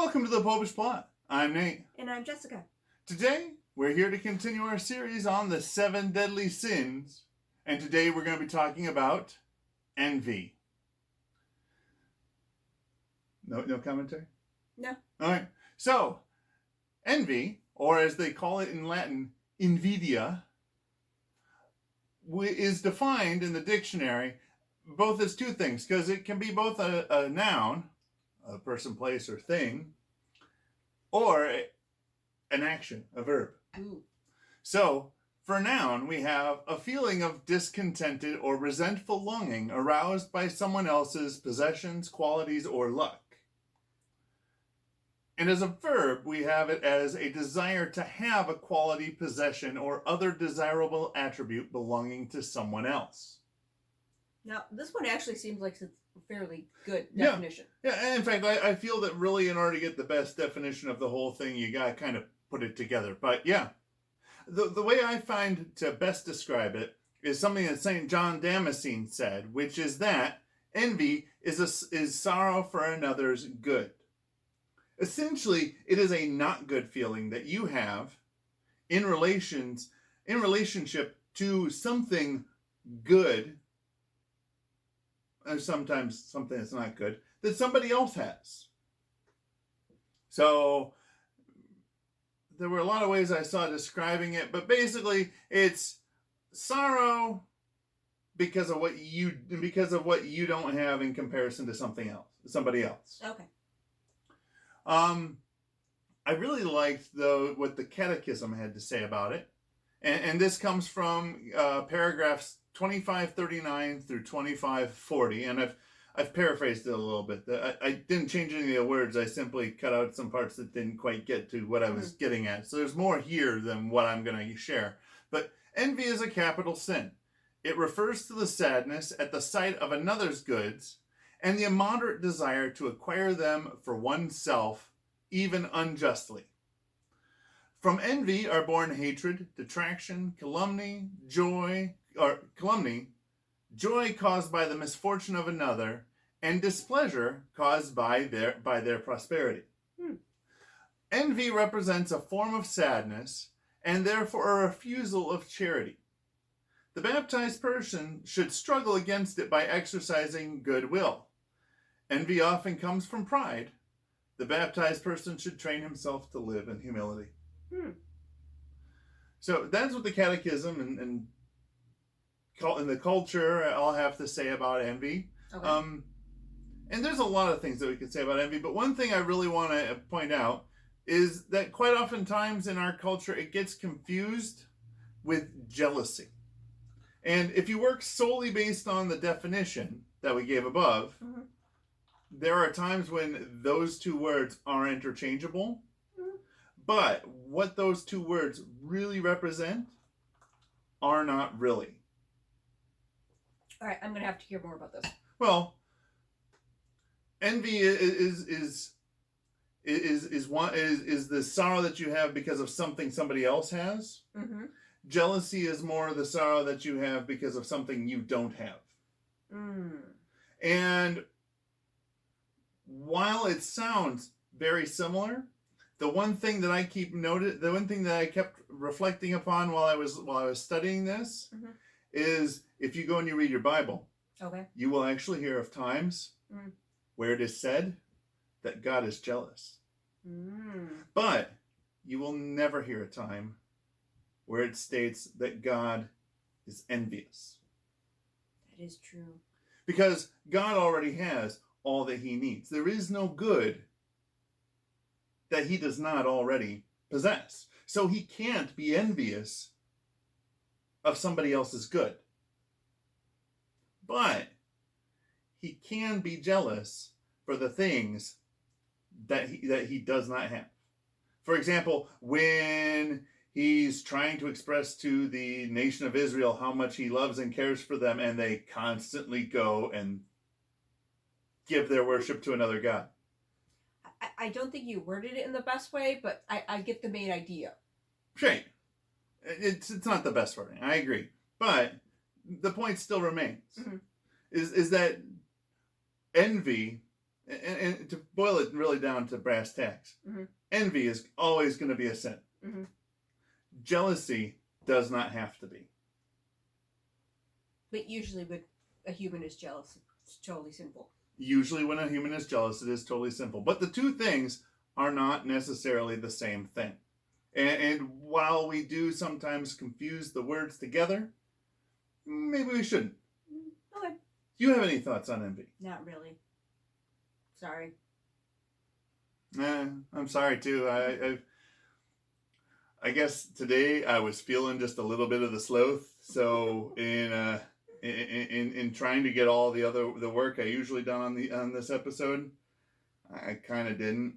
Welcome to the Popish Plot. I'm Nate. And I'm Jessica. Today, we're here to continue our series on the 7 deadly sins. And today we're going to be talking about envy. No commentary? No. All right. So, envy, or as they call it in Latin, invidia, is defined in the dictionary both as two things, because it can be both a noun, a person, place, or thing, or an action, a verb. Ooh. So, for noun, we have a feeling of discontented or resentful longing aroused by someone else's possessions, qualities, or luck. And as a verb, we have it as a desire to have a quality, possession, or other desirable attribute belonging to someone else. Now, this one actually seems like it's a fairly good definition. Yeah, in fact, I feel that really in order to get the best definition of the whole thing, you got to kind of put it together. But yeah, the way I find to best describe it is something that St. John Damascene said, which is that envy is sorrow for another's good. Essentially, it is a not good feeling that you have in relationship to something good, or sometimes something that's not good, that somebody else has. So there were a lot of ways I saw describing it, but basically it's sorrow because of what you don't have in comparison to somebody else. Okay. I really liked what the Catechism had to say about it, and this comes from paragraphs 2539 through 2540, and I've paraphrased it a little bit. I didn't change any of the words. I simply cut out some parts that didn't quite get to what I was getting at. So there's more here than what I'm going to share. But envy is a capital sin. It refers to the sadness at the sight of another's goods and the immoderate desire to acquire them for oneself, even unjustly. From envy are born hatred, detraction, calumny, joy caused by the misfortune of another, and displeasure caused by their prosperity. Envy represents a form of sadness, and therefore a refusal of charity. The baptized person should struggle against it by exercising goodwill. Envy often comes from pride. The baptized person should train himself to live in humility. So that's what the Catechism and the culture all have to say about envy. Okay. And there's a lot of things that we could say about envy, but one thing I really want to point out is that quite oftentimes in our culture it gets confused with jealousy. And if you work solely based on the definition that we gave above, there are times when those two words are interchangeable, but what those two words really represent are not really. All right, I'm going to have to hear more about this. Well, envy is the sorrow that you have because of something somebody else has. Mm-hmm. Jealousy is more the sorrow that you have because of something you don't have. And while it sounds very similar, the one thing that I kept reflecting upon while I was studying this is if you go and you read your Bible, you will actually hear of times where it is said that God is jealous. But you will never hear a time where it states that God is envious. That is true. Because God already has all that he needs. There is no good that he does not already possess. So he can't be envious of somebody else's good. But he can be jealous for the things that he does not have. For example, when he's trying to express to the nation of Israel how much he loves and cares for them, and they constantly go and give their worship to another god. I don't think you worded it in the best way, but I get the main idea. Right. It's not the best wording. I agree. But the point still remains. Is that envy and to boil it really down to brass tacks, envy is always going to be a sin. Jealousy does not have to be. But usually when a human is jealous, it's totally sinful. Usually when a human is jealous, it is totally sinful. But the two things are not necessarily the same thing. And while we do sometimes confuse the words together, maybe we shouldn't. Okay. Do you have any thoughts on envy? Not really. Sorry. I'm sorry too. I guess today I was feeling just a little bit of the sloth. So in trying to get all the work I usually done on this episode, I kind of didn't.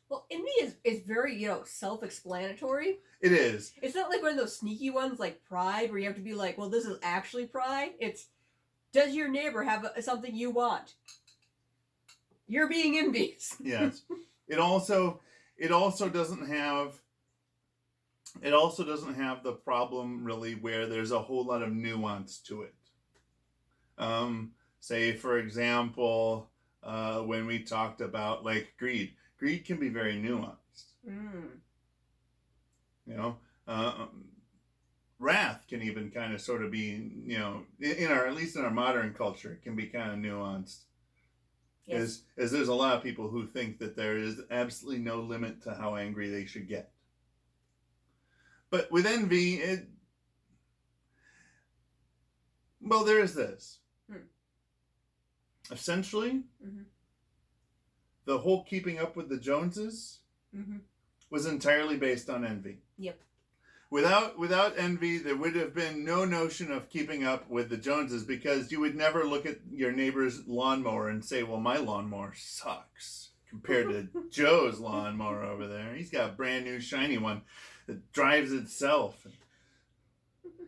Well, envy is very, self-explanatory. It is. It's not like one of those sneaky ones like pride where you have to be like, well, this is actually pride. It's, does your neighbor have something you want? You're being envious. Yes. It also doesn't have the problem really where there's a whole lot of nuance to it. Say for example, when we talked about like greed. Greed can be very nuanced. Wrath can even kind of sort of be, at least in our modern culture, it can be kind of nuanced. Yes. As there's a lot of people who think that there is absolutely no limit to how angry they should get. But with envy, there is this. Essentially, the whole keeping up with the Joneses was entirely based on envy. Yep. Without envy, there would have been no notion of keeping up with the Joneses, because you would never look at your neighbor's lawnmower and say, well, my lawnmower sucks compared to Joe's lawnmower over there. He's got a brand new shiny one that drives itself and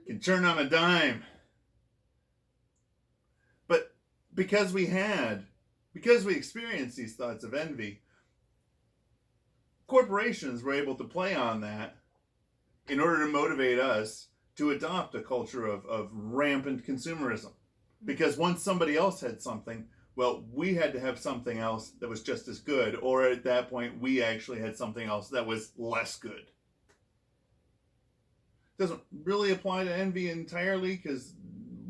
can turn on a dime. But because we experienced these thoughts of envy, corporations were able to play on that in order to motivate us to adopt a culture of rampant consumerism. Because once somebody else had something, well, we had to have something else that was just as good, or at that point, we actually had something else that was less good. Doesn't really apply to envy entirely, because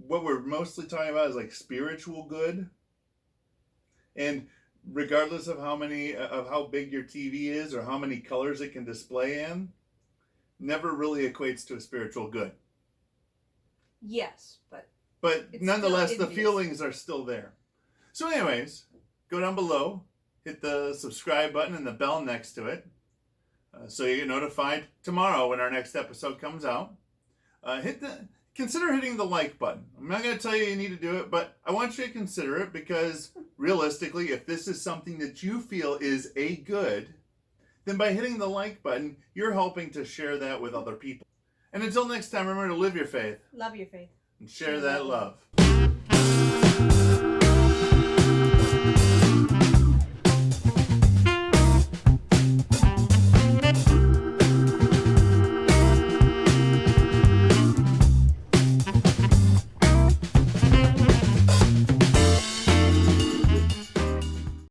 what we're mostly talking about is like spiritual good. And regardless of how big your TV is or how many colors it can display in, never really equates to a spiritual good. Yes, but nonetheless, the feelings are still there. So anyways, go down below, hit the subscribe button and the bell next to it, so you get notified tomorrow when our next episode comes out. Consider hitting the like button. I'm not going to tell you need to do it, but I want you to consider it, because realistically, if this is something that you feel is a good, then by hitting the like button, you're helping to share that with other people. And until next time, remember to live your faith. Love your faith. And share that love.